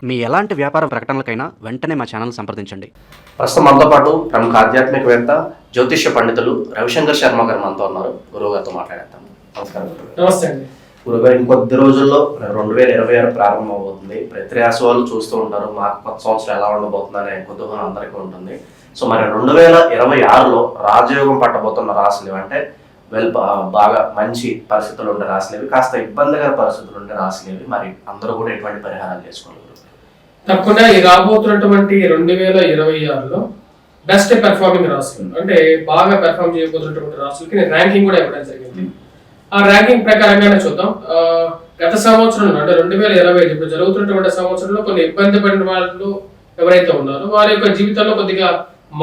మీ ఎలాంటి వ్యాపార ప్రకటనలకైనా వెంటనే మా ఛానల్ సంప్రదించండి. ప్రస్తుతం మనతో పాటు ప్రముఖ ఆధ్యాత్మికవేత్త జ్యోతిష్య పండితులు రవిశంకర్ శర్మ గారు మనతో ఉన్నారు. గురువు గారితో మాట్లాడేద్దాం. నమస్కారం. నమస్తే అండి. గురుగారు, ఇంకొద్ది రోజుల్లో 2026 ప్రారంభం అవబోతుంది. ప్రతి రాశి వాళ్ళు చూస్తూ ఉంటారు మాకు కొత్త సంవత్సరం ఎలా ఉండబోతుందనే కుతూహలం అందరికీ ఉంటుంది. సో మరి 2026లో రాజయోగం పట్టబోతున్న రాశులు అంటే బాగా మంచి పరిస్థితులు ఉండే రాశులేవి, కాస్త ఇబ్బందికర పరిస్థితులు ఉండే రాశులేవి, మరి అందరూ కూడా ఎటువంటి పరిహారాలు చేసుకోవాలి? తప్పకుండా ఈ రాబోతున్నటువంటి 2026లో బెస్ట్ పెర్ఫార్మింగ్ రాశులు అంటే బాగా పెర్ఫార్మ్ చేయబోతున్నటువంటి రాశులకి నేను ర్యాంకింగ్ కూడా ఇవ్వడం జరిగింది. ఆ ర్యాంకింగ్ ప్రకారంగానే చూద్దాం. గత సంవత్సరంలో అంటే 2025 ఇప్పుడు జరుగుతున్నటువంటి సంవత్సరంలో కొన్ని ఇబ్బంది పడిన వాళ్ళు ఎవరైతే ఉన్నారో వారి యొక్క జీవితంలో కొద్దిగా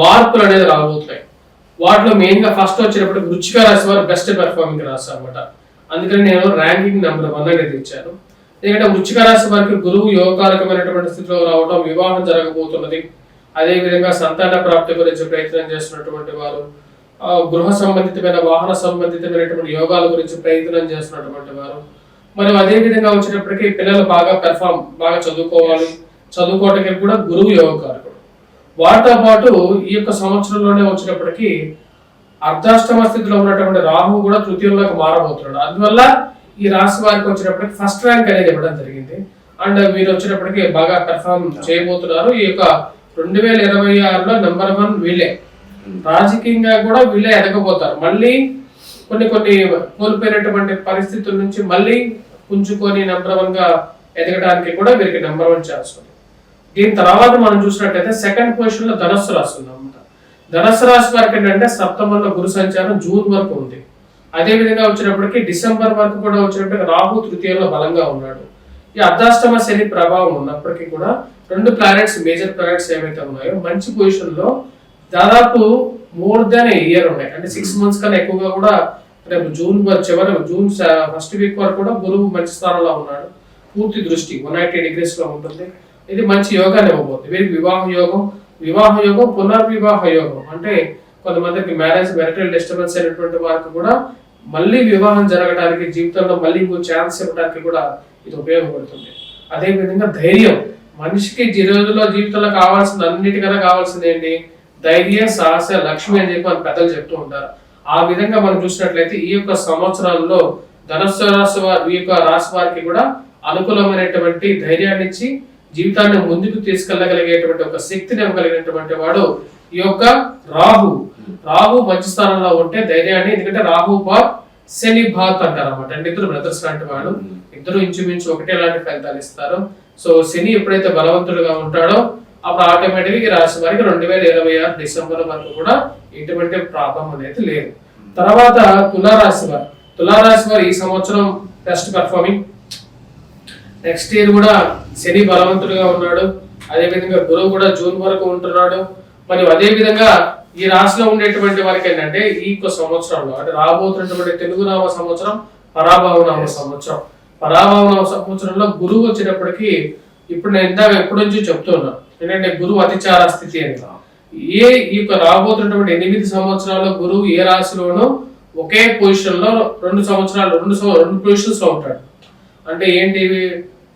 మార్పులు అనేది రాబోతున్నాయి. వాటిలో మెయిన్ గా ఫస్ట్ వచ్చేటప్పుడు వృశ్చిక రాశి వారు బెస్ట్ పెర్ఫార్మింగ్ రాశి అనమాట. అందుకని నేను ర్యాంకింగ్ నెంబర్ 1 అనేది ఇచ్చాను. ఎందుకంటే వృశ్చిక రాశి వారికి గురువు యోగకారకమైనటువంటి స్థితిలో రావడం, వివాహం జరగబోతున్నది. అదే విధంగా సంతాన ప్రాప్తి గురించి ప్రయత్నం చేస్తున్నటువంటి వారు, గృహ సంబంధితమైన వాహన సంబంధితమైనటువంటి యోగాల గురించి ప్రయత్నం చేస్తున్నటువంటి వారు, మరి అదే విధంగా వచ్చేటప్పటికి పిల్లలు బాగా చదువుకోవాలి, చదువుకోవడానికి కూడా గురువు యోగకారకుడు. వాటితో పాటు ఈ యొక్క సంవత్సరంలోనే వచ్చేటప్పటికి అర్ధాష్టమ స్థితిలో ఉన్నటువంటి రాహు కూడా తృతీయంలోకి మారబోతున్నాడు. అందువల్ల ఈ రాశి వారికి వచ్చేటప్పటికి ఫస్ట్ ర్యాంక్ అనేది ఇవ్వడం జరిగింది. అండ్ వీరు వచ్చేటప్పటికి బాగా పెర్ఫార్మ్ చేయబోతున్నారు. ఈ యొక్క 2026లో నెంబర్ 1 వీళ్ళే. రాజకీయంగా కూడా వీళ్ళే ఎదగబోతారు. మళ్ళీ కొన్ని కోల్పోయినటువంటి పరిస్థితుల నుంచి మళ్ళీ పుంజుకొని నెంబర్ 1 గా ఎదగడానికి కూడా వీరికి నెంబర్ 1 ఛాన్స్ ఉంది. దీని తర్వాత మనం చూసినట్టయితే సెకండ్ పొజిషన్ లో ధనస్సు రాశి ఉందన్నమాట. ధనస్సు రాశి వారికి ఏంటంటే సప్తమంలో గురు సంచారం జూన్ వరకు ఉంది. అదే విధంగా వచ్చినప్పటికీ డిసెంబర్ వరకు కూడా వచ్చినప్పటికీ రాహు తృతీయంలో బలంగా ఉన్నాడు. ఈ అర్ధాష్టమ శని ప్రభావం ఉన్నప్పటికీ కూడా 2 ప్లానెట్స్, మేజర్ ప్లానెట్స్ ఏవైతే ఉన్నాయో మంచి పొజిషన్ లో దాదాపు మోర్ దాన్ ఇయర్ ఉన్నాయి. అంటే 6 months కన్నా ఎక్కువగా కూడా రేపు జూన్ ఫస్ట్ వీక్ వరకు కూడా గురువు మంచి స్థానంలో ఉన్నాడు. పూర్తి దృష్టి 180 degrees లో ఉంటుంది. ఇది మంచి యోగాన్ని ఇవ్వబోతుంది. వీరికి వివాహ యోగం పునర్వివాహ యోగం అంటే కొంతమందికి మ్యారిటల్ డిస్టర్బెన్స్ అయినటువంటి వారికి కూడా మళ్ళీ వివాహం జరగడానికి, జీవితంలో మళ్ళీ ఛాన్స్ ఇవ్వడానికి కూడా ఇది ఉపయోగపడుతుంది. అదే విధంగా ధైర్యం, మనిషికి ఈ రోజుల్లో జీవితంలో అన్నిటికన్నా కావాల్సింది ఏంటి? ధైర్యం, సాహస, లక్ష్మి అని చెప్పి మన పెద్దలు చెప్తూ ఉంటారు. ఆ విధంగా మనం చూసినట్లయితే ఈ యొక్క సంవత్సరాల్లో ధనుస్సు రాశి ఈ యొక్క రాశి వారికి కూడా అనుకూలమైనటువంటి ధైర్యాన్ని ఇచ్చి జీవితాన్ని ముందుకు తీసుకెళ్లగలిగేటువంటి ఒక శక్తిని ఇవ్వగలిగినటువంటి వాడు ఈ యొక్క రాహు మంచి స్థానంలో ఉంటే ధైర్యాన్ని, ఎందుకంటే రాహు బాత్ శని బాత్ అంటారు అనమాట. అంటే ఇద్దరు బ్రదర్స్ లాంటి వాడు, ఇద్దరు ఇంచుమించు ఒకటే లాంటి ఫలితాలు ఇస్తారు. సో శని ఎప్పుడైతే బలవంతుడుగా ఉంటాడో అప్పుడు ఆటోమేటిక్ గా రాశి వారికి 2026 డిసెంబర్ వరకు కూడా ఎటువంటి ప్రాబ్లం అనేది లేదు. తర్వాత తులారాశి వారు ఈ సంవత్సరం బెస్ట్ పెర్ఫార్మింగ్. నెక్స్ట్ ఇయర్ కూడా శని బలవంతుడుగా ఉన్నాడు. అదే విధంగా గురువు కూడా జూన్ వరకు ఉంటున్నాడు. మరియు అదే విధంగా ఈ రాశిలో ఉండేటువంటి వారికి ఏంటంటే ఈ సంవత్సరంలో అంటే రాబోతున్నటువంటి తెలుగు నామ సంవత్సరం పరాభవ నామ సంవత్సరంలో గురువు వచ్చేటప్పటికి ఇప్పుడు నేను ఇందాక ఎప్పటి నుంచి చెప్తున్నా ఏంటంటే గురువు అతిచార స్థితి అని. ఈ యొక్క రాబోతున్నటువంటి 8 సంవత్సరాల్లో గురువు ఏ రాశిలోనూ ఒకే పొజిషన్ లో 2 పొజిషన్స్ లో ఉంటాడు. అంటే ఏంటి?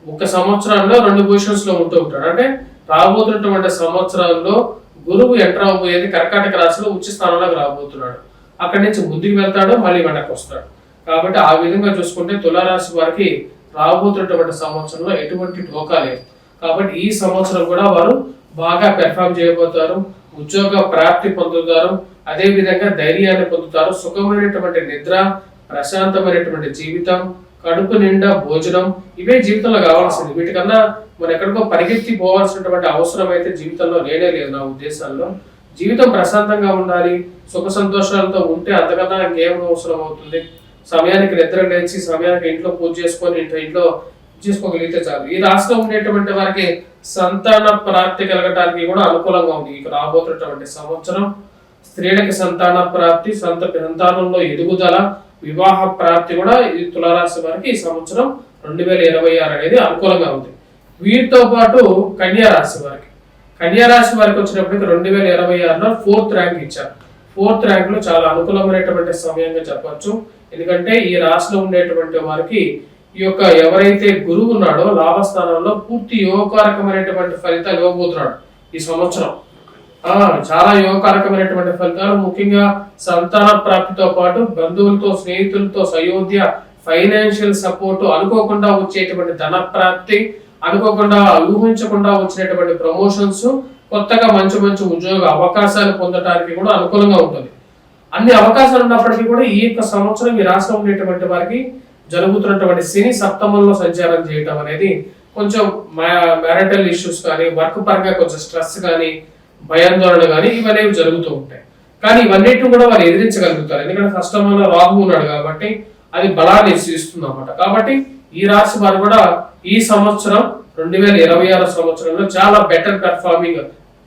ఒక సంవత్సరంలో 2 పొజిషన్స్ లో ఉంటూ ఉంటాడు. అంటే రాబోతున్నటువంటి సంవత్సరాల్లో గురువు ఎంటర్ అవబోయేది కర్కాటక రాశిలో ఉచ్చ స్థానంలోకి రాబోతున్నాడు. అక్కడి నుంచి ముందుకు వెళ్తాడు, మళ్ళీ వెనక్కి వస్తాడు. కాబట్టి ఆ విధంగా చూసుకుంటే తులారాశి వారికి రాబోతున్నటువంటి సంవత్సరంలో ఎటువంటి ఢోకా లేదు. కాబట్టి ఈ సంవత్సరం కూడా వారు బాగా పెర్ఫార్మ్ చేయబోతారు, ఉద్యోగ ప్రాప్తి పొందుతారు, అదే విధంగా ధైర్యాన్ని పొందుతారు. సుఖమైనటువంటి నిద్ర, ప్రశాంతమైనటువంటి జీవితం, కడుపు నిండా భోజనం, ఇవే జీవితంలో కావాల్సింది. వీటికన్నా మనం ఎక్కడికో పరిగెత్తి పోవాల్సినటువంటి అవసరం అయితే జీవితంలో లేదు నా ఉద్దేశాల్లో. జీవితం ప్రశాంతంగా ఉండాలి, సుఖ సంతోషాలతో ఉంటే అంతకన్నా ఇంకేం అవసరం అవుతుంది? సమయానికి నిద్ర లేచి సమయానికి ఇంట్లో పూజ చేసుకొని ఇంట్లో చేసుకోగలిగితే చాలు. ఈ రాశిలో ఉండేటువంటి వారికి సంతాన ప్రాప్తి కలగటానికి కూడా అనుకూలంగా ఉంది. ఇక రాబోతున్నటువంటి సంవత్సరం స్త్రీలకి సంతాన ప్రాప్తి, సంతానంలో ఎదుగుదల, వివాహ ప్రాప్తి కూడా ఈ తులారాశి వారికి ఈ సంవత్సరం 2026 అనేది అనుకూలంగా ఉంది. వీటితో పాటు కన్యా రాశి వారికి వచ్చినప్పటికి 2026లో 4th ర్యాంక్ ఇచ్చారు. 4th ర్యాంక్ లో చాలా అనుకూలమైనటువంటి సమయంగా చెప్పొచ్చు. ఎందుకంటే ఈ రాశిలో ఉండేటువంటి వారికి ఈ యొక్క ఎవరైతే గురువు ఉన్నాడో లాభస్థానంలో పూర్తి యోగకారకమైనటువంటి ఫలితాలు ఇవ్వబోతున్నాడు ఈ సంవత్సరం. చాలా యోగకారకమైనటువంటి ఫలితాలు, ముఖ్యంగా సంతాన ప్రాప్తితో పాటు బంధువులతో, స్నేహితులతో సయోధ్య, ఫైనాన్షియల్ సపోర్ట్, అనుకోకుండా వచ్చేటువంటి ధన ప్రాప్తి, అనుకోకుండా ఊహించకుండా వచ్చినటువంటి ప్రమోషన్స్, కొత్తగా మంచి మంచి ఉద్యోగ అవకాశాలు పొందడానికి కూడా అనుకూలంగా ఉంటుంది. అన్ని అవకాశాలు ఉన్నప్పటికీ కూడా ఈ యొక్క సంవత్సరం ఈ రాష్ట్రం ఉండేటువంటి వారికి జరుగుతున్నటువంటి శని సప్తమంలో సంచారం చేయటం అనేది కొంచెం మ్యారిటల్ ఇష్యూస్ కానీ, వర్క్ పరంగా కొంచెం స్ట్రెస్ కానీ, భయాందోళన కానీ ఇవన్నీ జరుగుతూ ఉంటాయి. కానీ ఇవన్నిటిని కూడా వారు ఎదిరించగలుగుతారు. ఎందుకంటే సష్టమంలో రాహు ఉన్నాడు కాబట్టి అది బలాన్ని ఇస్తుంది అన్నమాట. కాబట్టి ఈ రాశి వారు కూడా ఈ సంవత్సరం 2026 సంవత్సరంలో చాలా బెటర్ పెర్ఫార్మింగ్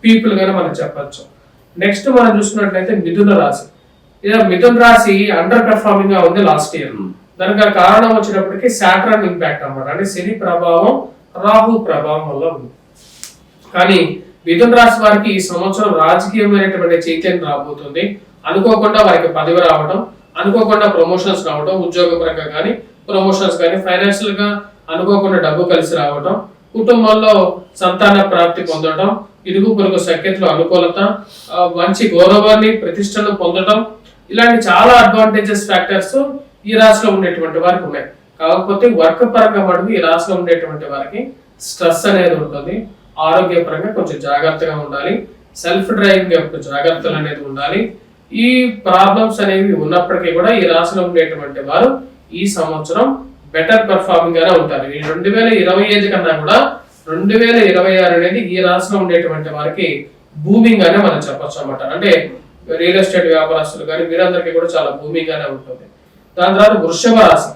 పీపుల్ గానే మనం చెప్పచ్చు. నెక్స్ట్ మనం చూసుకున్నట్లయితే మిథున రాశి. మిథున రాశి అండర్ పెర్ఫార్మింగ్ గా ఉంది లాస్ట్ ఇయర్. దానికి కారణం వచ్చినప్పటికీ సాటర్న్ ఇంపాక్ట్ అన్నమాట. అంటే శని ప్రభావం, రాహు ప్రభావం వల్ల ఉంది. కానీ మిథున రాశి వారికి ఈ సంవత్సరం రాజకీయమైనటువంటి చైతన్యం రాబోతుంది. అనుకోకుండా వారికి పదవి రావడం, అనుకోకుండా ప్రమోషన్స్ రావడం, ఉద్యోగపరంగా కానీ ప్రమోషన్స్ కానీ, ఫైనాన్షియల్ గా అనుకోకుండా డబ్బు కలిసి రావడం, కుటుంబంలో సంతాన ప్రాప్తి పొందడం, ఇరుగు పొరుగు సఖ్యతలో అనుకూలత, మంచి గౌరవాన్ని ప్రతిష్టను పొందడం, ఇలాంటి చాలా అడ్వాంటేజెస్ ఫ్యాక్టర్స్ ఈ రాశిలో ఉండేటువంటి వారికి ఉన్నాయి. కాకపోతే వర్క్ పరంగా మటుకు ఈ రాశిలో ఉండేటువంటి వారికి స్ట్రెస్ అనేది ఉంటుంది. ఆరోగ్యపరంగా కొంచెం జాగ్రత్తగా ఉండాలి. సెల్ఫ్ డ్రైవింగ్ యొక్క జాగ్రత్తలు అనేది ఉండాలి. ఈ ప్రాబ్లమ్స్ అనేవి ఉన్నప్పటికీ కూడా ఈ రాశిలో ఉండేటువంటి వారు ఈ సంవత్సరం బెటర్ పెర్ఫార్మింగ్ గానే ఉంటారు. ఈ 2025 కన్నా కూడా 2026 అనేది ఈ రాశిలో ఉండేటువంటి వారికి బూమింగ్ గానే మనం చెప్పొచ్చు అన్నమాట. అంటే రియల్ ఎస్టేట్ వ్యాపారస్తులు కానీ వీరందరికీ కూడా చాలా బూమింగ్ గానే ఉంటుంది. దాని తర్వాత వృషభ రాశి.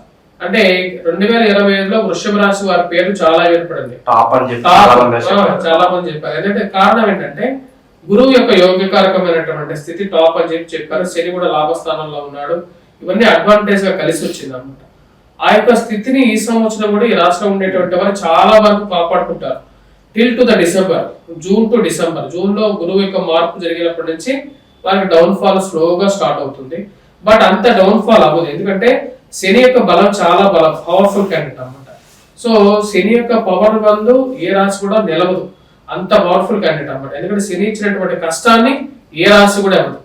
అంటే 2025లో వృషభ రాశి వారి పేరు చాలా ఏర్పడింది, చాలా మంది చెప్పారు. ఎందుకంటే కారణం ఏంటంటే గురువు యొక్క యోగ్యకారకమైనటువంటి స్థితి టాప్ అని చెప్పారు. శని కూడా లాభస్థానంలో ఉన్నాడు. ఇవన్నీ అడ్వాంటేజ్ గా కలిసి వచ్చింది అనమాట. ఆ యొక్క స్థితిని ఈ సంవత్సరం కూడా ఈ రాష్ట్రంలో ఉండేటువంటి వారు చాలా వరకు కాపాడుకుంటారు. Till to the December, June to December. June లో గురువు యొక్క మార్పు జరిగినప్పటి నుంచి వారికి డౌన్ ఫాల్ స్లోగా స్టార్ట్ అవుతుంది. బట్ అంత డౌన్ ఫాల్ అవ్వదు. ఎందుకంటే శని యొక్క బలం చాలా బలం, పవర్ఫుల్ క్యాండిడేట్ అనమాట. సో శని యొక్క పవర్ బంధు ఏ రాశి కూడా నిలవదు, అంత పవర్ఫుల్ క్యాండిడేట్ అనమాట. ఎందుకంటే శని ఇచ్చినటువంటి కష్టాన్ని ఏ రాశి కూడా ఇవ్వదు.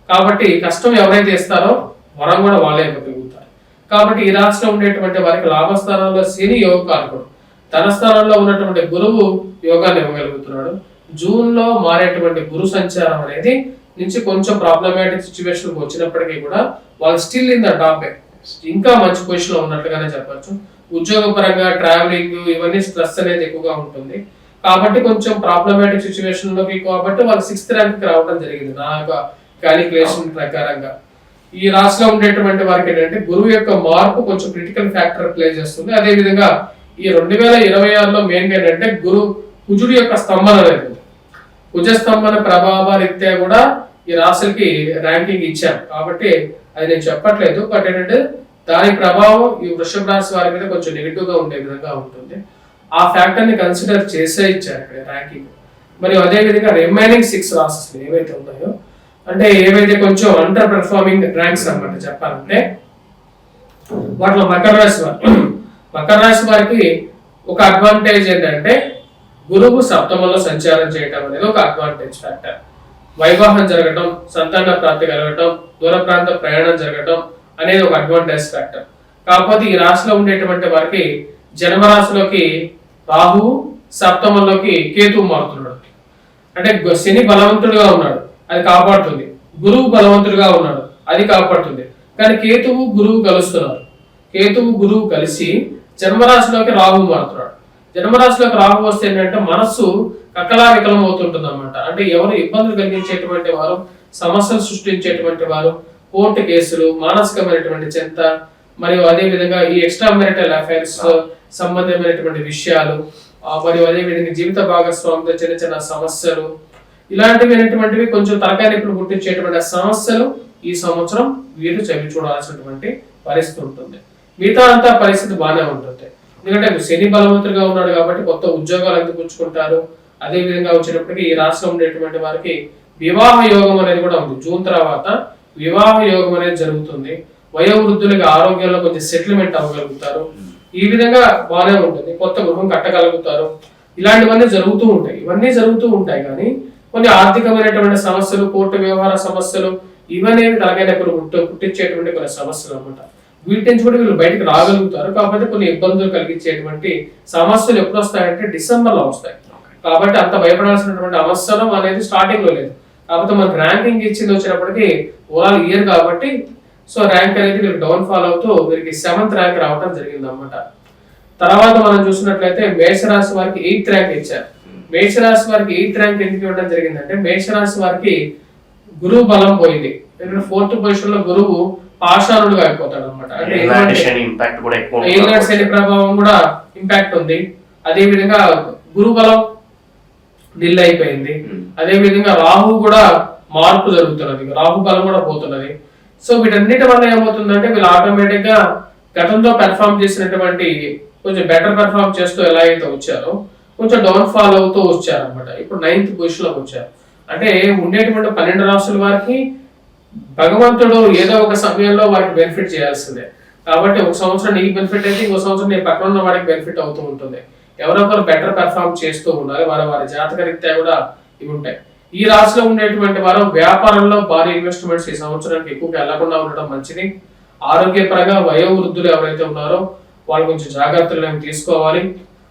కాబట్టి కష్టం ఎవరైతే ఇస్తారో వరం కూడా వాళ్ళే ఇవ్వగలుగుతారు. కాబట్టి ఈ రాశిలో ఉండేటువంటి వారికి లాభస్థానంలో శని యోగకారకుడు, తన స్థానంలో ఉన్నటువంటి గురువు యోగాన్ని ఇవ్వగలుగుతున్నాడు. జూన్ లో మారేటువంటి గురు సంచారం అనేది నుంచి కొంచెం ప్రాబ్లమాటిక్ సిచ్యువేషన్ వచ్చినప్పటికీ కూడా వాళ్ళు స్టిల్ ఇన్ ద టాప్, ఇంకా మంచి పొజిషన్ లో ఉన్నట్లుగానే చెప్పచ్చు. ఉద్యోగ పరంగా ట్రావెలింగ్ ఇవన్నీ స్ట్రెస్ అనేది ఎక్కువగా ఉంటుంది. కాబట్టి కొంచెం ప్రాబ్లమాటిక్ సిచ్యువేషన్ లోకి కాబట్టి వాళ్ళు 6th ర్యాంక్ రావడం జరిగింది నా యొక్క క్యాలిక్యులేషన్ ప్రకారంగా. ఈ రాశిలో ఉండేటువంటి వారికి ఏంటంటే గురువు యొక్క మార్పు కొంచెం క్రిటికల్ ఫ్యాక్టర్ ప్లే చేస్తుంది. అదే విధంగా ఈ 2026లో మెయిన్ గా ఏంటంటే కుజుడి యొక్క స్తంభన అనేది, కుజ స్తంభన ప్రభావ రీత్యా కూడా ఈ రాశులకి ర్యాంకింగ్ ఇచ్చారు. కాబట్టి అది నేను చెప్పట్లేదు. బట్ ఏంటంటే దాని ప్రభావం ఈ వృషభ రాశి వారి మీద కొంచెం నెగిటివ్ గా ఉండే విధంగా ఉంటుంది. ఆ ఫ్యాక్టర్ ని కన్సిడర్ చేసే ఇచ్చారు ఇక్కడ ర్యాంకింగ్. మరియు అదే విధంగా రిమైనింగ్ 6 రాశెస్ ఏవైతే ఉన్నాయో, అంటే ఏవైతే కొంచెం అండర్ పెర్ఫార్మింగ్ ర్యాంక్స్ అన్నమాట చెప్పాలంటే, వాటిలో మకర రాశి వారికి ఒక అడ్వాంటేజ్ ఏంటంటే గురువు సప్తమంలో సంచారం చేయటం అనేది ఒక అడ్వాంటేజ్ ఫ్యాక్టర్. వైవాహం జరగటం, సంతాన ప్రాప్తి కలగటం, దూర ప్రాంత ప్రయాణం జరగటం అనేది ఒక అడ్వాంటేజ్ ఫ్యాక్టర్. కాకపోతే ఈ రాశిలో ఉండేటువంటి వారికి జన్మరాశిలోకి రాహువు, సప్తమంలోకి కేతువు మారుతున్నాడు. అంటే శని బలవంతుడుగా ఉన్నాడు, అది కాపాడుతుంది. గురువు బలవంతుడుగా ఉన్నాడు, అది కాపాడుతుంది. కానీ కేతువు గురువు కలుస్తున్నారు. కేతువు గురువు కలిసి జన్మరాశిలోకి రాహువు మారుతున్నాడు. జన్మరాశిలోకి రాహు వస్తే ఏంటంటే మనస్సు కకలావికలం అవుతుంటుంది అన్నమాట. అంటే ఎవరు ఇబ్బందులు కలిగించేటువంటి వారు, సమస్యలు సృష్టించేటువంటి వారు, కోర్టు కేసులు, మానసికమైనటువంటి చింత, మరియు అదే విధంగా ఈ ఎక్స్ట్రా మ్యారిటల్ అఫైర్స్ సంబంధమైనటువంటి విషయాలు, మరియు అదే విధంగా జీవిత భాగస్వామితో చిన్న చిన్న సమస్యలు, ఇలాంటివి కొంచెం తలకాయ నొప్పులు పుట్టించేటువంటి సమస్యలు ఈ సంవత్సరం వీరు చవి చూడాల్సినటువంటి పరిస్థితి ఉంటుంది. మిగతా అంతా పరిస్థితి బాగానే ఉంటుంది. ఎందుకంటే శని బలవంతుడిగా ఉన్నాడు కాబట్టి కొత్త ఉద్యోగాలు అందిపుచ్చుకుంటారు. అదే విధంగా వచ్చేటప్పటికి ఈ రాష్ట్రంలో ఉండేటువంటి వారికి వివాహ యోగం అనేది కూడా ఉంది. జూన్ తర్వాత వివాహ యోగం అనేది జరుగుతుంది. వయోవృద్ధులకి ఆరోగ్యంలో కొంచెం సెటిల్మెంట్ అవ్వగలుగుతారు. ఈ విధంగా బాగానే ఉంటుంది, కొత్త గృహం కట్టగలుగుతారు, ఇలాంటివన్నీ జరుగుతూ ఉంటాయి. ఇవన్నీ జరుగుతూ ఉంటాయి కానీ కొన్ని ఆర్థికమైనటువంటి సమస్యలు, కోర్టు వ్యవహార సమస్యలు, ఇవన్నీ తలకైన పుట్టించేటువంటి కొన్ని సమస్యలు అనమాట. వీటి నుంచి కూడా వీళ్ళు బయటకు రాగలుగుతారు. కాకపోతే కొన్ని ఇబ్బందులు కలిగించేటువంటి సమస్యలు ఎప్పుడు వస్తాయంటే డిసెంబర్ లో వస్తాయి. కాబట్టి అంత భయపడాల్సినటువంటి అవసరం అనేది స్టార్టింగ్ లో లేదు. కాకపోతే మనకి ర్యాంకింగ్ ఇచ్చింది వచ్చినప్పటికీ ఓవరాల్ ఇయర్ కాబట్టి సో ర్యాంక్ అనేది వీరికి డౌన్ ఫాల్ అవుతూ వీరికి 7th ర్యాంక్ రావడం జరిగింది అనమాట. తర్వాత మనం చూసినట్లయితే మేషరాశి వారికి 8th ర్యాంక్ ఇచ్చారు. మేషరాశి వారికి 8th ర్యాంక్ ఎందుకు ఇవ్వడం జరిగిందంటే మేషరాశి వారికి గురువు బలం పోయింది. ఎందుకంటే 4th పొజిషన్ లో గురువు పాషాణుడుగా అయిపోతాడు అనమాట. అంటే శని ప్రభావం కూడా ఇంపాక్ట్ ఉంది. అదే విధంగా గురు బలం నిల్ అయిపోయింది. అదే విధంగా రాహు కూడా మార్పు జరుగుతున్నది, రాహు బలం కూడా పోతున్నది. సో వీటన్నిటి వల్ల ఏమవుతుందంటే వీళ్ళు ఆటోమేటిక్ గా గతంలో పెర్ఫామ్ చేసినటువంటి కొంచెం బెటర్ పెర్ఫామ్ చేస్తూ ఎలా అయితే వచ్చారో కొంచెం డౌన్ ఫాల్ అవుతూ వచ్చారు అనమాట. ఇప్పుడు 9th పొజిషన్ లోకి వచ్చారు. అంటే ఉండేటువంటి 12 రాశుల వారికి భగవంతుడు ఏదో ఒక సమయంలో వారికి బెనిఫిట్ చేయాల్సిందే. కాబట్టి ఒక సంవత్సరం నీకు బెనిఫిట్ అయితే ఇంకో సంవత్సరం నీ పక్కన ఉన్న వాడికి బెనిఫిట్ అవుతూ ఉంటుంది. ఎవరో ఒకరు బెటర్ పెర్ఫామ్ చేస్తూ ఉండాలి. వారి జాతక రీత్యా కూడా ఇవి ఉంటాయి. ఈ రాశిలో ఉండేటువంటి వారు వ్యాపారంలో భారీ ఇన్వెస్ట్మెంట్స్ ఈ సంవత్సరానికి ఎక్కువగా వెళ్లకుండా ఉండడం మంచిది. ఆరోగ్యపరంగా వయోవృద్ధులు ఎవరైతే ఉన్నారో వాళ్ళు కొంచెం జాగ్రత్తలు తీసుకోవాలి.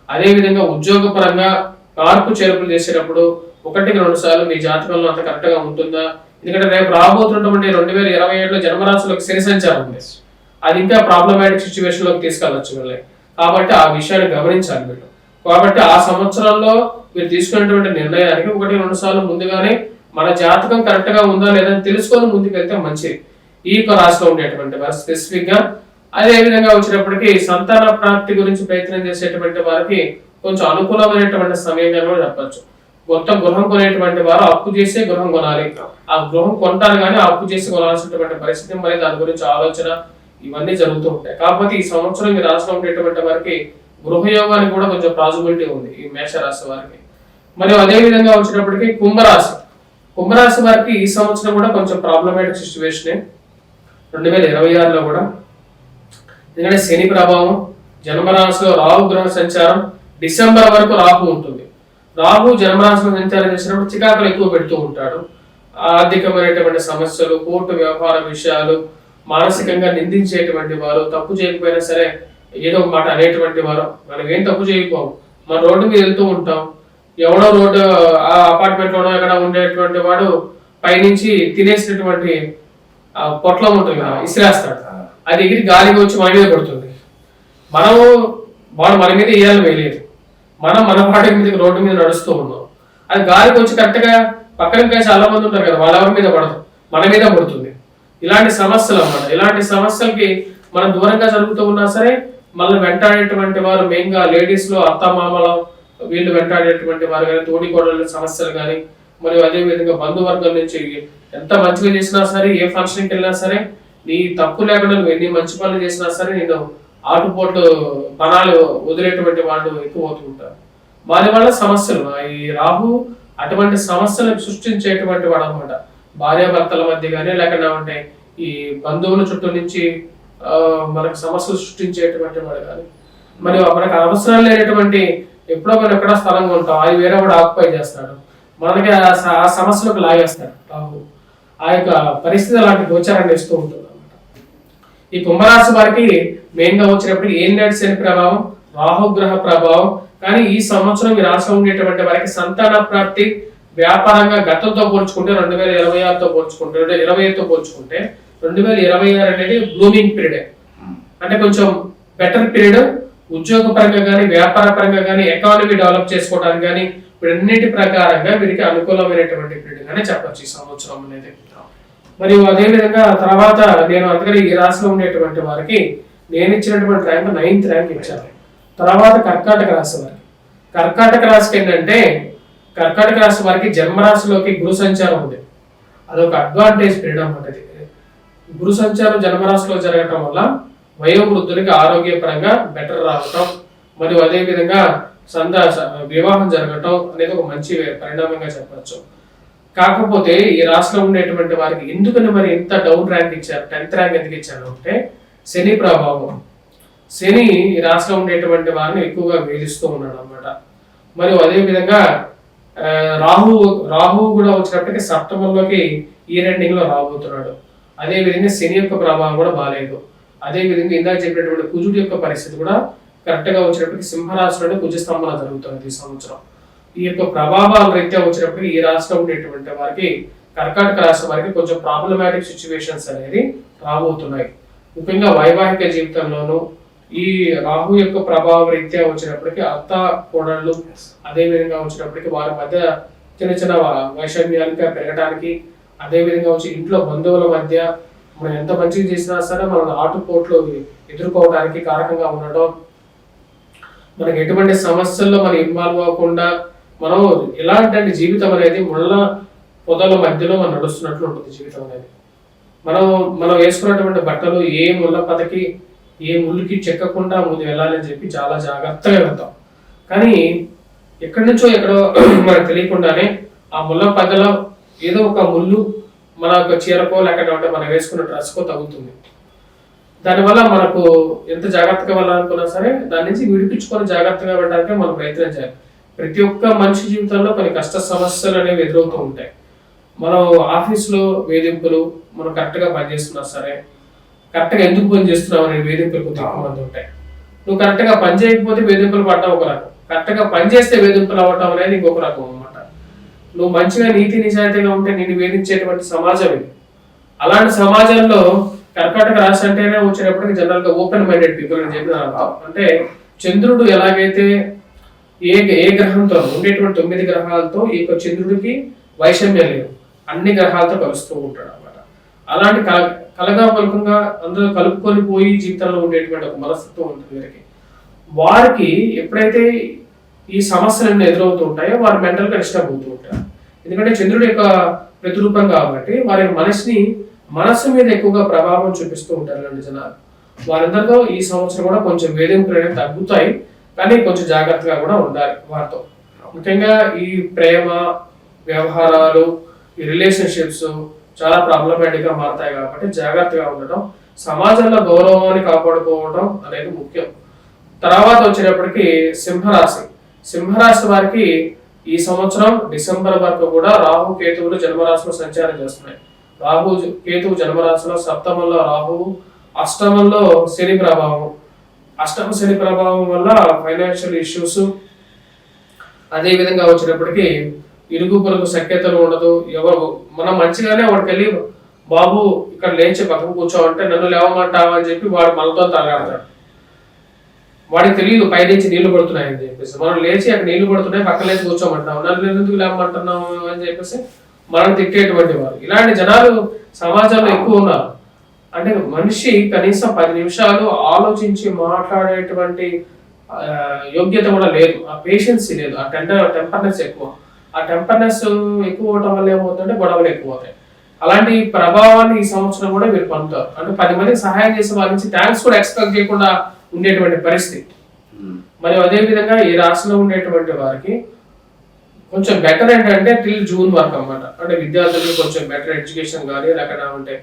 అదే విధంగా ఉద్యోగపరంగా మార్పు చేర్పులు చేసేటప్పుడు 1-2 సార్లు మీ జాతకంలో అంత కరెక్ట్ గా ఉంటుందా, ఎందుకంటే రేపు రాబోతున్నటువంటి 2027లో జన్మరాశిలోకి శని సంచారం ఉంది. అది ఇంకా ప్రాబ్లమాటిక్ సిచ్యువేషన్ లోకి తీసుకెళ్లొచ్చు వీళ్ళని. కాబట్టి ఆ విషయాన్ని గమనించాలి వీళ్ళు. కాబట్టి ఆ సంవత్సరంలో మీరు తీసుకున్నటువంటి నిర్ణయానికి 1-2 సార్లు ముందుగానే మన జాతకం కరెక్ట్ గా ఉందా లేదా తెలుసుకొని ముందుకు వెళ్తే మంచిది. ఈ రాశిలో ఉండేటువంటి వారు స్పెసిఫిక్ గా. అదే విధంగా వచ్చినప్పటికీ సంతాన ప్రాప్తి గురించి ప్రయత్నం చేసేటువంటి వారికి కొంచెం అనుకూలమైనటువంటి సమయంగా కూడా చెప్పచ్చు. కొత్త గృహం కొనేటువంటి వారు అప్పు చేసే గృహం కొనాలి. ఆ గృహం కొంటారు కానీ అప్పు చేసి కొనాల్సినటువంటి పరిస్థితి, మరి దాని గురించి ఆలోచన ఇవన్నీ జరుగుతూ ఉంటాయి. కాకపోతే ఈ సంవత్సరం ఈ రాశిలో ఉండేటువంటి వారికి గృహయోగానికి కూడా కొంచెం పాసిబిలిటీ ఉంది ఈ మేషరాశి వారికి. మరియు అదే విధంగా వచ్చినప్పటికీ కుంభరాశి వారికి ఈ సంవత్సరం కూడా కొంచెం ప్రాబ్లమాటిక్ సిచ్యువేషన్ 2026లో కూడా. ఎందుకంటే శని ప్రభావం, జన్మరాశిలో రాహు గ్రహ సంచారం, డిసెంబర్ వరకు రాహు ఉంటుంది. రాహు జన్మరాశిలో సంచారం చేసినప్పుడు చికాకులు ఎక్కువ పెడుతూ ఉంటాడు. ఆర్థికమైనటువంటి సమస్యలు, కోర్టు వ్యవహార విషయాలు, మానసికంగా నిందించేటువంటి వారు, తప్పు చేయకపోయినా సరే ఏదో ఒక మాట అనేటువంటి వారు. మనం ఏం తప్పు చేయకపోము, మన రోడ్డు మీద వెళ్తూ ఉంటాం, ఎవడో రోడ్డు ఆ అపార్ట్మెంట్ లోనో ఎక్కడ ఉండేటువంటి వాడు పైనుంచి తినేసినటువంటి పొట్లం ఉంటుంది కదా, ఇసిరేస్తాడు. అది ఎగిరి గాలికి వచ్చి మన మీద పడుతుంది. వాడు మన మీద వేయాలని వేయలేదు, మన వాడి మీద రోడ్డు మీద నడుస్తూ ఉన్నాం. అది గాలికి వచ్చి కరెక్ట్ గా పక్కన చాలా మంది ఉంటారు కదా, వాళ్ళెవరి మీద పడదు, మన మీద పడుతుంది. ఇలాంటి సమస్యలు అన్నమాట. ఇలాంటి సమస్యలకి మనం దూరంగా జరుగుతూ ఉన్నా సరే మళ్ళీ వెంటాడేటువంటి వారు మెయిన్ గా లేడీస్ లో అత్తమామల వీళ్ళు వెంటాడేటువంటి వారు కానీ, తోడి కోడళ్ళ సమస్యలు కానీ, మరియు అదే విధంగా బంధువర్గం నుంచి ఎంత మంచిగా చేసినా సరే, ఏ ఫంక్షన్కి వెళ్ళినా సరే నీ తప్పు లేకుండా నువ్వు ఎన్ని మంచి పనులు చేసినా సరే నేను ఆటుపోట్లు బణాలు వదిలేటువంటి వాళ్ళు ఎక్కువ అవుతూ ఉంటారు. వారి వల్ల సమస్యలు, ఈ రాహు అటువంటి సమస్యలను సృష్టించేటువంటి వాడు అనమాట. భార్యాభర్తల మధ్య కానీ లేకుండా ఉంటే ఈ బంధువుల చుట్టూ నుంచి మనకు సమస్యలు సృష్టించేటువంటి వాడు కానీ, మరియు మనకు అవసరం లేనటువంటి ఎప్పుడో మనం ఎక్కడ స్థలంగా ఉంటాం, అది వేరే వాడు ఆక్యుపై చేస్తాడు, మనకి ఆ సమస్యలకు లాగేస్తాడు రాహు. ఆ యొక్క పరిస్థితి అలాంటి గోచారాన్ని ఇస్తూ ఉంటుంది అనమాట. ఈ కుంభరాశి వారికి మెయిన్ గా వచ్చినప్పటికీ ఏలినాటి శని ప్రభావం, రాహుగ్రహ ప్రభావం. కానీ ఈ సంవత్సరం ఈ రాష్ట్రం ఉండేటువంటి వారికి సంతాన ప్రాప్తి, వ్యాపారంగా గతంతో పోల్చుకుంటే 2026తో పోల్చుకుంటే 2025తో పోల్చుకుంటే 2026 అనేది బ్లూమింగ్ పీరియడ్. అంటే కొంచెం బెటర్ పీరియడ్. ఉద్యోగ పరంగా కానీ, వ్యాపార పరంగా కానీ, ఎకానమీ డెవలప్ చేసుకోవడానికి కానీ వీటన్నిటి ప్రకారంగా వీరికి అనుకూలమైనటువంటి పీరియడ్ గానే చెప్పచ్చు ఈ సంవత్సరం అనేది. మరియు అదే విధంగా తర్వాత నేను అందుకని ఈ రాశిలో ఉండేటువంటి వారికి నేను ఇచ్చినటువంటి ర్యాంక్ 9th ర్యాంక్ ఇచ్చాను. తర్వాత కర్కాటక రాశి వారికి, కర్కాటక రాశికి ఏంటంటే కర్కాటక రాశి వారికి జన్మరాశిలోకి గురు సంచారం ఉంది. అదొక అడ్వాంటేజ్ పీరియడ్ అన్నమాట. గురు సంచారం జన్మరాశిలో జరగటం వల్ల వయోవృద్ధులకి ఆరోగ్యపరంగా బెటర్ రావటం, మరియు అదే విధంగా వివాహం జరగటం అనేది ఒక మంచి పరిణామంగా చెప్పచ్చు. కాకపోతే ఈ రాశిలో ఉండేటువంటి వారికి ఎందుకని మరి ఇంత డౌన్ ర్యాంక్ ఇచ్చారు, 10th ర్యాంక్ ఎందుకు ఇచ్చారు అంటే శని ప్రభావం. శని ఈ రాశిలో ఉండేటువంటి వారిని ఎక్కువగా వేధిస్తూ ఉన్నాడు అనమాట. మరియు అదే విధంగా రాహువు కూడా వచ్చినప్పటికీ సప్తమంలోకి ఈ రెండింగ్ లో రాబోతున్నాడు. అదే విధంగా శని యొక్క ప్రభావం కూడా బాగాలేదు. అదే విధంగా ఇందాక చెప్పినటువంటి కుజుడి యొక్క పరిస్థితి కూడా కరెక్ట్ గా వచ్చినప్పటికీ సింహరాశిలోనే కుజ స్తంభన జరుగుతున్నది ఈ సంవత్సరం. ఈ యొక్క ప్రభావాల రీత్యా వచ్చినప్పటికీ ఈ రాశిలో ఉండేటువంటి వారికి, కర్కాటక రాశి వారికి కొంచెం ప్రాబ్లమాటిక్ సిచ్యువేషన్స్ అనేది రాబోతున్నాయి. ముఖ్యంగా వైవాహిక జీవితంలోనూ ఈ రాహు యొక్క ప్రభావ రీత్యా వచ్చినప్పటికీ అత్త కోడళ్ళు అదే విధంగా వచ్చినప్పటికీ వారి మధ్య చిన్న చిన్న వైషమ్యాలుగా పెరగడానికి, అదే విధంగా వచ్చి ఇంట్లో బంధువుల మధ్య మనం ఎంత మంచిగా చేసినా సరే మనం ఆటుపోట్లు ఎదుర్కోవడానికి కారకంగా ఉండడం, మనకి ఎటువంటి సమస్యల్లో మనం ఇన్వాల్వ్ అవ్వకుండా మనం ఎలాంటి జీవితం అనేది ముళ్ళ పొదల మధ్యలో మనం నడుస్తున్నట్లు ఉంటుంది జీవితం అనేది. మనం వేసుకున్నటువంటి బట్టలు ఏ ముళ్ళ పదకి ఏ ముళ్ళుకి చెక్కకుండా ముందు వెళ్ళాలని చెప్పి చాలా జాగ్రత్తగా వెళ్తాం. కానీ ఎక్కడి నుంచో ఎక్కడో మనకు తెలియకుండానే ఆ ముళ్ళ పదలో ఏదో ఒక ముళ్ళు మన యొక్క చీరకో లేకపోతే మనం వేసుకున్న డ్రెస్కో తగ్గుతుంది. దానివల్ల మనకు ఎంత జాగ్రత్తగా వెళ్ళాలనుకున్నా సరే దాని నుంచి విడిపించుకొని జాగ్రత్తగా వెళ్ళడానికి మనం ప్రయత్నం చేయాలి. ప్రతి ఒక్క మనిషి జీవితంలో కొన్ని కష్ట సమస్యలు అనేవి ఎదురవుతూ ఉంటాయి. మనం ఆఫీసులో వేధింపులు, మనం కరెక్ట్గా పనిచేస్తున్నా సరే కరెక్ట్గా ఎందుకు పని చేస్తున్నావు అనే వేధింపులు కొంచెం ఎక్కువ మంది ఉంటాయి. నువ్వు కరెక్ట్గా పని చేయకపోతే వేధింపులు పడటం ఒక రకం, కరెక్ట్గా పని చేస్తే వేధింపులు అవ్వటం అనేది ఇంకొక రకం అనమాట. నువ్వు మంచిగా నీతి నిజాయితీగా ఉంటే నేను వేధించేటువంటి సమాజం ఇది. అలాంటి సమాజంలో కర్కాటక రాశి అంటేనే వచ్చేటప్పటికి జనరల్ గా ఓపెన్ మైండెడ్ పీపుల్ అని చెప్పి అర్థం. అంటే చంద్రుడు ఎలాగైతే ఏ గ్రహంతో ఉండేటువంటి 9 గ్రహాలతో ఈ యొక్క చంద్రుడికి వైషమ్యం లేదు, అన్ని గ్రహాలతో కలుస్తూ ఉంటాడు అన్నమాట. అలాంటి కలగా పలుకంగా అందరూ కలుపుకొని పోయి జీవితంలో ఉండేటువంటి ఒక మనస్తత్వం ఉంటుంది వీరికి. వారికి ఎప్పుడైతే ఈ సమస్యలన్నీ ఎదురవుతూ ఉంటాయో వారు మెంటల్ గా డిస్టర్బ్ అవుతూ ఉంటారు. ఎందుకంటే చంద్రుడి యొక్క ప్రతిరూపం కాబట్టి వారి మనస్సు మీద ఎక్కువగా ప్రభావం చూపిస్తూ ఉంటారు ఇలాంటి జనాలు. వారందరితో ఈ సంవత్సరం కూడా కొంచెం వేధింపులు అనేవి తగ్గుతాయి, కానీ కొంచెం జాగ్రత్తగా కూడా ఉండాలి వారితో. ముఖ్యంగా ఈ ప్రేమ వ్యవహారాలు, ఈ రిలేషన్షిప్స్ చాలా ప్రాబ్లమాటిక్ గా మారుతాయి కాబట్టి జాగ్రత్తగా ఉండటం, సమాజంలో గౌరవాన్ని కాపాడుకోవడం అనేది ముఖ్యం. తర్వాత వచ్చేటప్పటికి సింహరాశి వారికి ఈ సంవత్సరం డిసెంబర్ వరకు కూడా రాహు కేతువులు జన్మరాశిలో సంచారం చేస్తున్నాయి. రాహు కేతువు జన్మరాశిలో, సప్తమంలో రాహువు, అష్టమంలో శని ప్రభావం. అష్టమ శని ప్రభావం వల్ల ఫైనాన్షియల్ ఇష్యూస్, అదే విధంగా వచ్చినప్పటికీ ఇరుగు పొరుగు సఖ్యతలు ఉండదు. ఎవరు మనం మంచిగానే వాడికి వెళ్ళి బాబు ఇక్కడ లేచి పక్కన కూర్చోమంటే నన్ను లేవమంటావా అని చెప్పి వాడు మనతో తగాడతాడు. వాడికి తెలియదు పైనుంచి నీళ్లు పడుతున్నాయని చెప్పేసి. మనం లేచి అక్కడ నీళ్లు పడుతున్నాయి పక్కన లేచి కూర్చోమంటావు, నన్ను ఎందుకు లేవమంటున్నావు అని చెప్పేసి మనం తిట్టేటువంటి వారు. ఇలాంటి జనాలు సమాజంలో ఎక్కువ ఉన్నారు. అంటే మనిషి కనీసం 10 నిమిషాలు ఆలోచించి మాట్లాడేటువంటి యోగ్యత కూడా లేదు, ఆ పేషెన్సీ లేదు, ఆ టెంపర్నెస్ ఎక్కువ. ఆ టెంపర్నెస్ ఎక్కువ అవటం వల్ల ఏమవుతుందంటే గొడవలు ఎక్కువ అవుతాయి. అలాంటి ప్రభావాన్ని ఈ సంవత్సరం కూడా మీరు పొందుతారు. అంటే 10 మందికి సహాయం చేసే వారి నుంచి థ్యాంక్స్ కూడా ఎక్స్పెక్ట్ చేయకుండా ఉండేటువంటి పరిస్థితి. మరియు అదే విధంగా ఈ రాశిలో ఉండేటువంటి వారికి కొంచెం బెటర్ ఏంటంటే టిల్ జూన్ వరకు అన్నమాట. అంటే విద్యార్థులకు కొంచెం బెటర్ ఎడ్యుకేషన్ కానీ లేకపోతే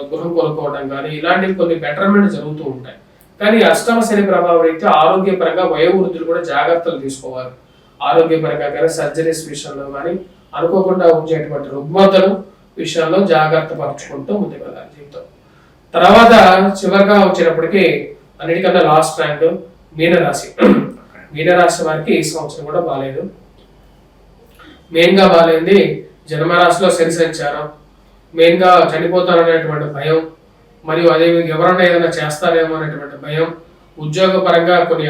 గృహం కొనుక్కోవడం కానీ ఇలాంటివి కొన్ని బెటర్మెంట్ జరుగుతూ ఉంటాయి. కానీ అష్టమ శని ప్రభావం అయితే ఆరోగ్యపరంగా వయోవృద్ధులు కూడా జాగ్రత్తలు తీసుకోవాలి. ఆరోగ్యపరంగా కానీ సర్జరీస్ విషయంలో కానీ అనుకోకుండా ఉంచేటువంటి రుగ్మతలు విషయాల్లో జాగ్రత్త పరచుకుంటూ ముందుకు వెళ్ళాలి జీవితం. తర్వాత చివరిగా వచ్చేటప్పటికి అన్నిటికన్నా లాస్ట్ ర్యాంక్ మీనరాశి వారికి ఈ సంవత్సరం కూడా బాగాలేదు. మెయిన్ గా బాగాలేంది జన్మరాశిలో శని సంచారం, మెయిన్ గా చనిపోతారనేటువంటి భయం, మరియు అదే ఎవరన్నా ఏదైనా చేస్తారేమో అనేటువంటి భయం, ఉద్యోగపరంగా కొన్ని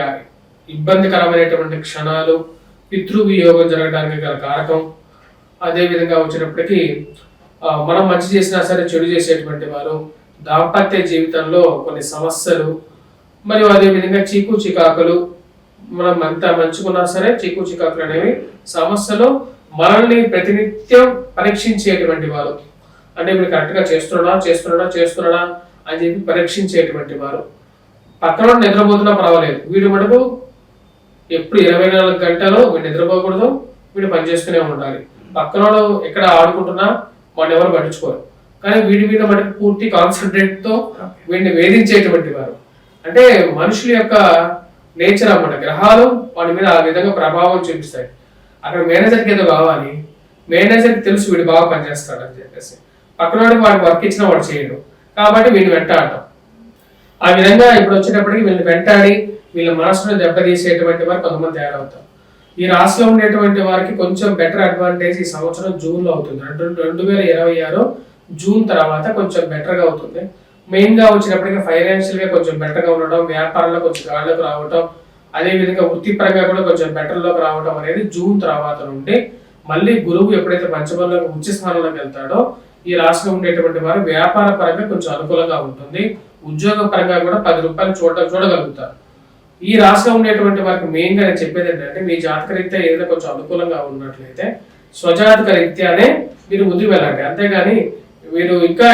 ఇబ్బందికరమైనటువంటి క్షణాలు, పితృవియోగం జరగడానికి గల కారకం. అదే విధంగా వచ్చినప్పటికీ మనం మంచి చేసినా సరే చెడు చేసేటువంటి వారు, దాంపత్య జీవితంలో కొన్ని సమస్యలు, మరియు అదే విధంగా చీకు చికాకులు. మనం ఎంత మంచుకున్నా సరే చీకు చికాకులు అనేవి సమస్యలు మనల్ని ప్రతినిత్యం పరీక్షించేటువంటి వారు. అంటే మీరు కరెక్ట్ గా చేస్తున్నాడా అని చెప్పి పరీక్షించేటువంటి వారు. పక్కన నిద్రపోతున్నా పర్వాలేదు, వీడు మటుకు ఎప్పుడు 24 గంటలు వీడు నిద్రపోకూడదు, వీడు పనిచేస్తూనే ఉండాలి. పక్కనోడు ఎక్కడ ఆడుకుంటున్నా వాడిని ఎవరు పట్టించుకోరు. కానీ వీడి మీద మటుకు పూర్తి కాన్సన్ట్రేట్ తో వీడిని వేధించేటువంటి వారు. అంటే మనుషుల యొక్క నేచర్ అన్నమాట. గ్రహాలు వాడి మీద ఆ విధంగా ప్రభావం చూపిస్తాయి. అక్కడ మేనేజర్కి ఏదో కావాలి, మేనేజర్కి తెలుసు వీడు బాగా పనిచేస్తాడు అని చెప్పేసి పక్కన వాడికి వర్క్ ఇచ్చినా వాడు చేయడు, కాబట్టి వీడిని వెంటాడటం. ఆ విధంగా ఇప్పుడు వచ్చేటప్పటికి వీళ్ళని వెంటాడి వీళ్ళ మనసును దెబ్బతీసేటువంటి వారు కొంతమంది తయారవుతారు. ఈ రాశిలో ఉండేటువంటి వారికి కొంచెం బెటర్ అడ్వాంటేజ్ ఈ సంవత్సరం జూన్లో అవుతుంది. 2026 జూన్ తర్వాత కొంచెం బెటర్గా అవుతుంది. మెయిన్ గా వచ్చినప్పటికీ ఫైనాన్షియల్ గా కొంచెం బెటర్ గా ఉండడం, వ్యాపారంలో కొంచెం గాళ్ళకు రావటం, అదే విధంగా వృత్తిపరంగా కూడా కొంచెం బెటర్ లోకి రావటం అనేది జూన్ తర్వాత నుండి. మళ్ళీ గురువు ఎప్పుడైతే పంచమంలోకి ఉచ్చ స్థానంలోకి వెళ్తాడో ఈ రాశిలో ఉండేటువంటి వారు వ్యాపార పరంగా కొంచెం అనుకూలంగా ఉంటుంది. ఉద్యోగ పరంగా కూడా 10 రూపాయలు చూడగలుగుతారు. ఈ రాశిలో ఉండేటువంటి వారికి మెయిన్ గా నేను చెప్పేది ఏంటంటే, మీ జాతక రీత్యా ఏదైనా కొంచెం అనుకూలంగా ఉన్నట్లయితే స్వజాతక రీత్యానే మీరు ముందుకు వెళ్ళండి. అంతేగాని మీరు ఇంకా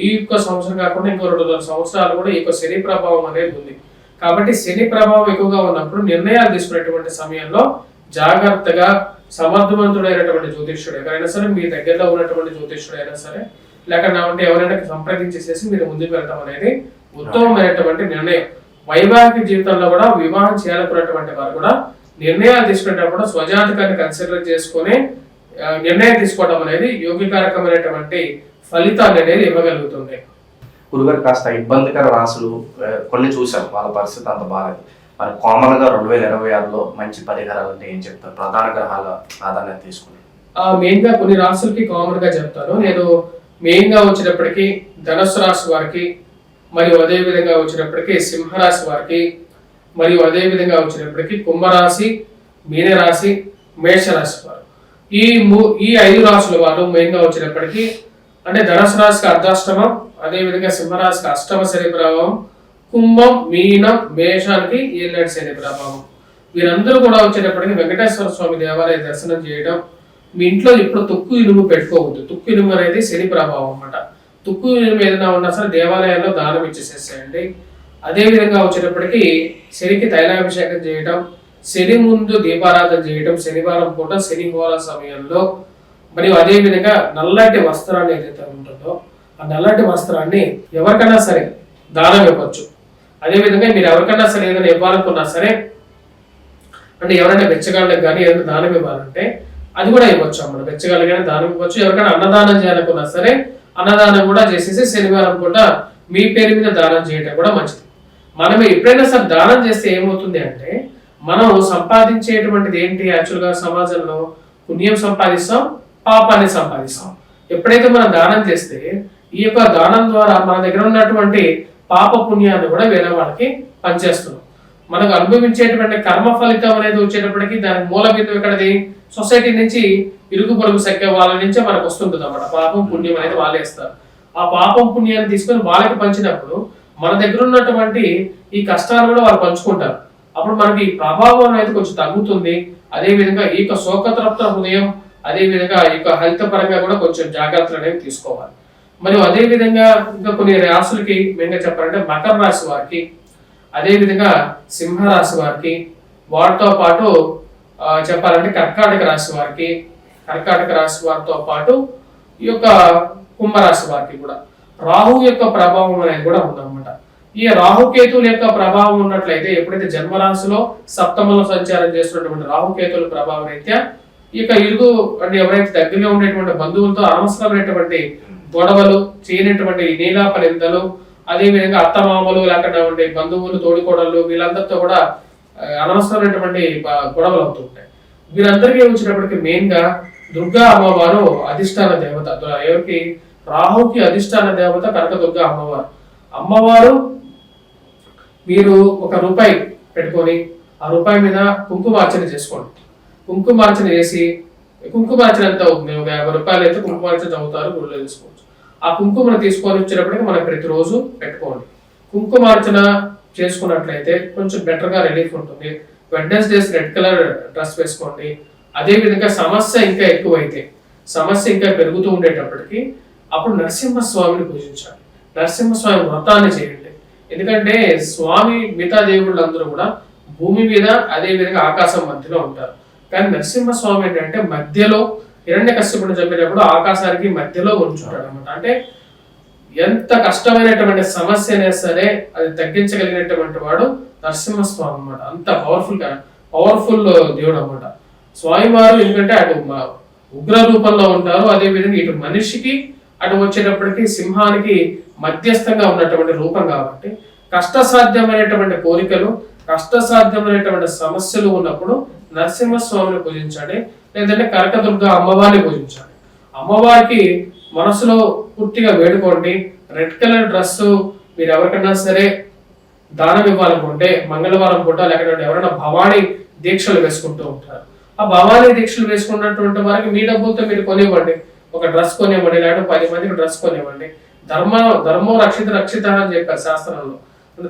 ఈ యొక్క సంవత్సరం కాకుండా ఇంకో 2 సంవత్సరాలు కూడా ఈ యొక్క శని ప్రభావం అనేది ఉంది. కాబట్టి శని ప్రభావం ఎక్కువగా ఉన్నప్పుడు నిర్ణయాలు తీసుకునేటువంటి సమయంలో జాగ్రత్తగా సమర్థవంతుడైనటువంటి జ్యోతిష్యుడు ఎవరైనా సరే, మీ దగ్గరలో ఉన్నటువంటి జ్యోతిష్యుడు అయినా సరే, లేకపోతే ఎవరైనా సంప్రదించేసేసి మీరు ముందుకు వెళ్ళడం అనేది ఉత్తమమైనటువంటి నిర్ణయం. వైవాహిక జీవితంలో కూడా వివాహం చేయాలనుకున్నటువంటి వారు కూడా నిర్ణయాలు తీసుకునేటప్పుడు స్వజాతకాన్ని కన్సిడర్ చేసుకుని నిర్ణయం తీసుకోవడం అనేది యోగికారకమైనటువంటి ఫలితాన్ని అనేది ఇవ్వగలుగుతుంది. గురుగారు కాస్త ఇబ్బందికర రాశులు కొన్ని చూసాం, వాళ్ళ పరిస్థితి అంత బాగాలేదు. మరి కామన్ గా 2026లో మంచి పరిహారాలు అంటే ఏం చెప్తారు? ప్రధాన గ్రహాల ప్రాధాన్యత తీసుకుని మెయిన్ గా కొన్ని రాశులకి కామన్ గా చెప్తాను నేను. మెయిన్ గా వచ్చేటప్పటికి ధనుసు రాశి వారికి, మరియు అదే విధంగా వచ్చేటప్పటికి సింహరాశి వారికి, మరియు అదే విధంగా వచ్చేటప్పటికి కుంభరాశి, మీనరాశి, మేషరాశి వారు. ఈ 5 రాశుల వారు మెయిన్ గా వచ్చేటప్పటికి అంటే ధనుసు రాశికి అర్ధాష్టమం, అదే విధంగా సింహరాశికి అష్టమ శని ప్రభావం, కుంభం, మీనం, మేషానికి ఏళ్ళనాటి శని ప్రభావం. వీరందరూ కూడా వచ్చేటప్పటికి వెంకటేశ్వర స్వామి దేవాలయ దర్శనం చేయడం. మీ ఇంట్లో ఇప్పుడు తుక్కు ఇనుము పెట్టుకోవద్దు. తుక్కు ఇనుము అనేది శని ప్రభావం అన్నమాట. తుక్కు ఇనుము ఏదైనా ఉన్నా సరే దేవాలయాల్లో దానం ఇచ్చేసేసేయండి. అదే విధంగా వచ్చేటప్పటికి శనికి తైలాభిషేకం చేయడం, శని ముందు దీపారాధన చేయడం, శనివారం పూట శని హోర సమయంలో. మరియు అదే విధంగా నల్లటి వస్త్రాన్ని ఏదైతే ఉంటుందో ఆ నల్లటి వస్త్రాన్ని ఎవరికైనా సరే దానం ఇవ్వచ్చు. అదే విధంగా మీరు ఎవరికైనా సరే ఏదైనా ఇవ్వాలనుకున్నా సరే, అంటే ఎవరైనా బెచ్చగాళ్ళకి కానీ ఏదైనా దానం ఇవ్వాలంటే అది కూడా ఇవ్వచ్చు అన్నమాట. బెచ్చగాళ్ళకి కానీ దానం ఇవ్వచ్చు. ఎవరికైనా అన్నదానం చేయాలనుకున్నా సరే అన్నదానం కూడా చేసేసి శనివారం పూట మీ పేరు మీద దానం చేయడం కూడా మంచిది. మనం ఎప్పుడైనా సరే దానం చేస్తే ఏమవుతుంది అంటే, మనం సంపాదించేటువంటిది ఏంటి? యాక్చువల్గా సమాజంలో పుణ్యం సంపాదిస్తాం, పాపాన్ని సంపాదిస్తాం. ఎప్పుడైతే మనం దానం చేస్తే ఈ యొక్క దానం ద్వారా మన దగ్గర ఉన్నటువంటి పాప పుణ్యాన్ని కూడా వేరే వాళ్ళకి పనిచేస్తున్నాం. మనకు అనుభవించేటువంటి కర్మ ఫలితం అనేది వచ్చేటప్పటికి దానికి మూల బిందువు ఎక్కడది? సొసైటీ నుంచి, ఇరుగు పొరుగు సఖ్య వాళ్ళ నుంచే మనకు వస్తుంటుంది అన్నమాట. పాపం పుణ్యం అనేది వాళ్ళే ఇస్తారు. ఆ పాపం పుణ్యాన్ని తీసుకొని వాళ్ళకి పంచినప్పుడు మన దగ్గర ఉన్నటువంటి ఈ కష్టాలు కూడా వాళ్ళు పంచుకుంటారు. అప్పుడు మనకి ఈ ప్రభావం అనేది కొంచెం తగ్గుతుంది. అదే విధంగా ఈ యొక్క శోకతృప్త హృదయం, అదే విధంగా ఈ యొక్క హెల్త్ పరంగా కూడా కొంచెం జాగ్రత్తలు అనేవి తీసుకోవాలి. మరియు అదే విధంగా ఇంకా కొన్ని రాశులకి మెయిన్గా చెప్పాలంటే మకర రాశి వారికి, అదే విధంగా సింహరాశి వారికి, వాటితో పాటు చెప్పాలంటే కర్కాటక రాశి వారికి, కర్కాటక రాశి వారితో పాటు ఈ యొక్క కుంభరాశి వారికి కూడా రాహు యొక్క ప్రభావం అనేది కూడా ఉందన్నమాట. ఈ రాహుకేతువుల యొక్క ప్రభావం ఉన్నట్లయితే, ఎప్పుడైతే జన్మరాశిలో సప్తమంలో సంచారం చేస్తున్నటువంటి రాహుకేతువుల ప్రభావం రీత్యా ఈ యొక్క ఇరుగు అంటే ఎవరైతే దగ్గరలో ఉండేటువంటి బంధువులతో అనవసరమైనటువంటి గొడవలు, చేయనటువంటి నీలాప నిందలు, అదే విధంగా అత్తమామలు, లేకుండా ఉండే బంధువులు, తోడికోడళ్ళు, వీళ్ళందరితో కూడా అనవసరమైనటువంటి గొడవలు అవుతూ ఉంటాయి. వీరందరికీ వచ్చినప్పటికీ మెయిన్ గా దుర్గా అమ్మవారు అధిష్టాన దేవత. ఎవరికి? రాహుకి అధిష్టాన దేవత కనకదుర్గా అమ్మవారు. అమ్మవారు మీరు ₹1 పెట్టుకొని ఆ రూపాయి మీద కుంకుమార్చన చేసుకోండి. కుంకుమార్చన చేసి, కుంకుమార్చన ఎంత అవుతుంది? ఒక ₹50 అయితే కుంకుమార్చన చదువుతారు, గుడిలో తీసుకోవచ్చు. ఆ కుంకుమను తీసుకొని వచ్చేటప్పటికి మనం ప్రతిరోజు పెట్టుకోండి. కుంకుమార్చన చేసుకున్నట్లయితే కొంచెం బెటర్ గా రిలీఫ్ ఉంటుంది. వెడ్నెస్డేస్ రెడ్ కలర్ డ్రెస్ వేసుకోండి. అదే విధంగా సమస్య ఇంకా ఎక్కువైతే, సమస్య ఇంకా పెరుగుతూ ఉండేటప్పటికి అప్పుడు నరసింహస్వామిని పూజించాలి. నరసింహస్వామి వ్రతాన్ని చేయండి. ఎందుకంటే స్వామి మిగతా దేవుళ్ళందరూ కూడా భూమి మీద, అదే విధంగా ఆకాశం మధ్యలో ఉంటారు. కానీ నరసింహస్వామి ఏంటంటే మధ్యలో, హిరణ్యకశ్యపుని చంపినప్పుడు ఆకాశానికి మధ్యలో ఉంచుంటాడు అనమాట. అంటే ఎంత కష్టమైనటువంటి సమస్య అయినా సరే అది తగ్గించగలిగినటువంటి వాడు నరసింహస్వామి అన్నమాట. అంత పవర్ఫుల్ దేవుడు అన్నమాట స్వామివారు. ఎందుకంటే అటు ఉగ్ర రూపంలో ఉంటారు, అదే విధంగా ఇటు మనిషికి అటు వచ్చేటప్పటికి సింహానికి మధ్యస్థంగా ఉన్నటువంటి రూపం కాబట్టి కష్టసాధ్యమైనటువంటి కోరికలు, కష్టసాధ్యమైనటువంటి సమస్యలు ఉన్నప్పుడు నరసింహస్వామిని పూజించాలి, లేదంటే కనకదుర్గ అమ్మవారిని పూజించాలి. అమ్మవారికి మనసులో పూర్తిగా వేడుకోండి. రెడ్ కలర్ డ్రెస్ మీరు ఎవరికైనా సరే దానం ఇవ్వాలనుకుంటే మంగళవారం పూట, లేకపోతే ఎవరైనా భవానీ దీక్షలు వేసుకుంటూ ఉంటారు, ఆ భవానీ దీక్షలు వేసుకున్నటువంటి వారికి మీ డబ్బులతో మీరు కొనివ్వండి. ఒక డ్రెస్ కొనివ్వండి, లేకపోతే 10 మందికి డ్రెస్ కొనివ్వండి. ధర్మో రక్షిత రక్షిత అని చెప్పారు శాస్త్రంలో.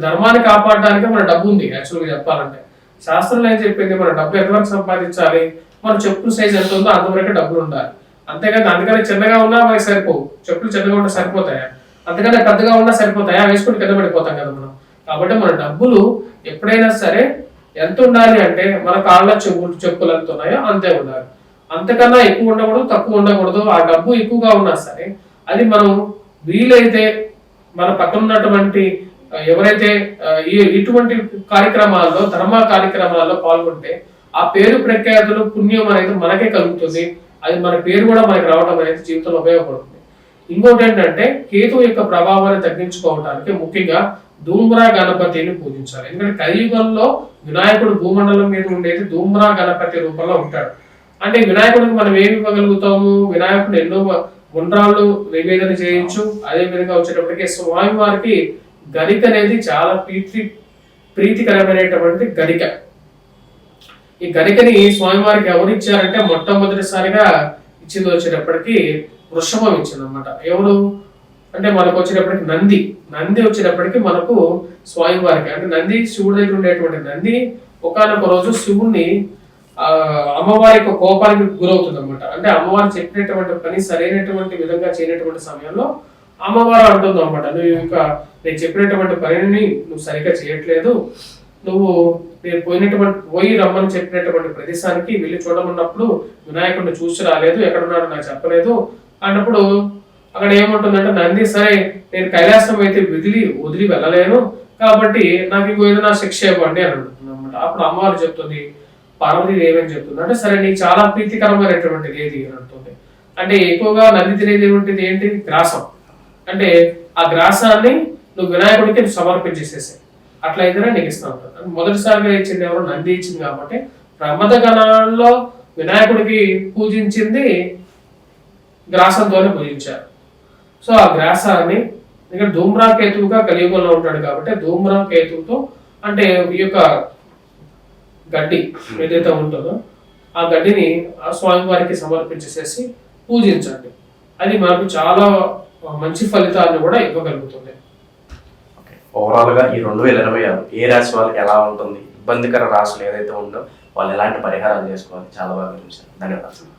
ధర్మాన్ని కాపాడడానికి మన డబ్బు ఉంది. యాక్చువల్గా చెప్పాలంటే శాస్త్రంలో ఏం చెప్పింది, మన డబ్బు ఎంతవరకు సంపాదించాలి, మన చెప్పుల సైజ్ ఎంత ఉందో అంతవరకు డబ్బులు ఉండాలి. అంతేకాదు అందుకని చిన్నగా ఉన్నా మనకి సరిపోవు, చెప్పులు చిన్నగా ఉన్నా సరిపోతాయా, అంతకన్నా పెద్దగా ఉన్నా సరిపోతాయా, వేసుకుని కింద పడిపోతాం కదా మనం. కాబట్టి మన డబ్బులు ఎప్పుడైనా సరే ఎంత ఉండాలి అంటే మన కాళ్ళ చెప్పులు ఎంత ఉన్నాయో అంతే ఉండాలి. అంతకన్నా ఎక్కువ ఉండకూడదు, తక్కువ ఉండకూడదు. ఆ డబ్బు ఎక్కువగా ఉన్నా సరే అది మనం వీలైతే మన పక్కన ఉన్నటువంటి ఎవరైతే ఇటువంటి కార్యక్రమాల్లో, ధర్మ కార్యక్రమాల్లో పాల్గొంటే ఆ పేరు ప్రఖ్యాతులు పుణ్యం అనేది మనకే కలుగుతుంది. అది మన పేరు కూడా మనకి రావడం అనేది జీవితంలో ఉపయోగపడుతుంది. ఇంకోటి ఏంటంటే కేతు యొక్క ప్రభావాన్ని తగ్గించుకోవడానికి ముఖ్యంగా ధూమ్రా గణపతిని పూజించాలి. ఎందుకంటే కలియుగంలో వినాయకుడు భూమండలం మీద ఉండేది ధూమ్రా గణపతి రూపంలో ఉంటాడు. అంటే వినాయకుడికి మనం ఏమి ఇవ్వగలుగుతాము, వినాయకుడు ఎన్నో గుండ్రాళ్ళు నివేదన చేయొచ్చు. అదే విధంగా వచ్చేటప్పటికి స్వామి వారికి గరిక అనేది చాలా ప్రీతికరమైనటువంటి గరిక. ఈ గరికని స్వామివారికి ఎవరు ఇచ్చారంటే మొట్టమొదటిసారిగా ఇచ్చింది వచ్చేటప్పటికి వృషభం ఇచ్చింది అనమాట. ఎవరు అంటే మనకు వచ్చేటప్పటికి నంది వచ్చేటప్పటికి మనకు స్వామివారికి, అంటే నంది శివుడి దగ్గర ఉండేటువంటి నంది ఒకానొక రోజు శివుణ్ణి అమ్మవారి యొక్క కోపానికి గురవుతుంది అనమాట. అంటే అమ్మవారు చెప్పినటువంటి పని సరైనటువంటి విధంగా చేయనటువంటి సమయంలో అమ్మవారు అంటుంది అనమాట, నేను చెప్పినటువంటి పనిని నువ్వు సరిగ్గా చేయట్లేదు, నేను పోయి రమ్మని చెప్పినటువంటి ప్రదేశానికి వెళ్ళి చూడమన్నప్పుడు వినాయకుడిని చూసి రాలేదు, ఎక్కడున్నాడో నాకు చెప్పలేదు అన్నప్పుడు అక్కడ ఏముంటుందంటే నంది, సరే నేను కైలాసం అయితే వదిలి వెళ్ళలేను కాబట్టి నాకు ఇంకో ఏదైనా శిక్ష ఇవ్వండి అని అంటుంది అనమాట. అప్పుడు అమ్మవారు చెప్తుంది, పార్వతీదేవి ఏమని చెప్తుంది అంటే, సరే నీకు చాలా ప్రీతికరమైనటువంటిది ఏది అని అంటుంది. అంటే ఎక్కువగా నంది తినేది ఏమిటిది ఏంటి, గ్రాసం. అంటే ఆ గ్రాసాన్ని నువ్వు వినాయకుడికి సమర్పించేసేసాయి, అట్లయితేనే నీకు ఇస్తా ఉంటాను. మొదటిసారిగా ఇచ్చింది ఎవరు, నంది ఇచ్చింది. కాబట్టి ప్రమద గణాల్లో వినాయకుడికి పూజించింది గ్రాసంతోనే పూజించారు. సో ఆ గ్రాసాన్ని ఇక్కడ ధూమ్రా కేతువుగా కలియుగంలో ఉంటాడు కాబట్టి ధూమ్రా కేతువుతో, అంటే ఈ యొక్క గడ్డి ఏదైతే ఉంటుందో ఆ గడ్డిని ఆ స్వామివారికి సమర్పించేసేసి పూజించండి. అది మనకు చాలా మంచి ఫలితాలను కూడా ఇవ్వగలుగుతుంది. ఓవరాల్ గా ఈ 2026 ఏ రాశి వాళ్ళకి ఎలా ఉంటుంది, ఇబ్బందికర రాశులు ఏదైతే ఉందో వాళ్ళు ఎలాంటి పరిహారాలు చేసుకోవాలి, చాలా బాగా వివరించారు. ధన్యవాదాలు.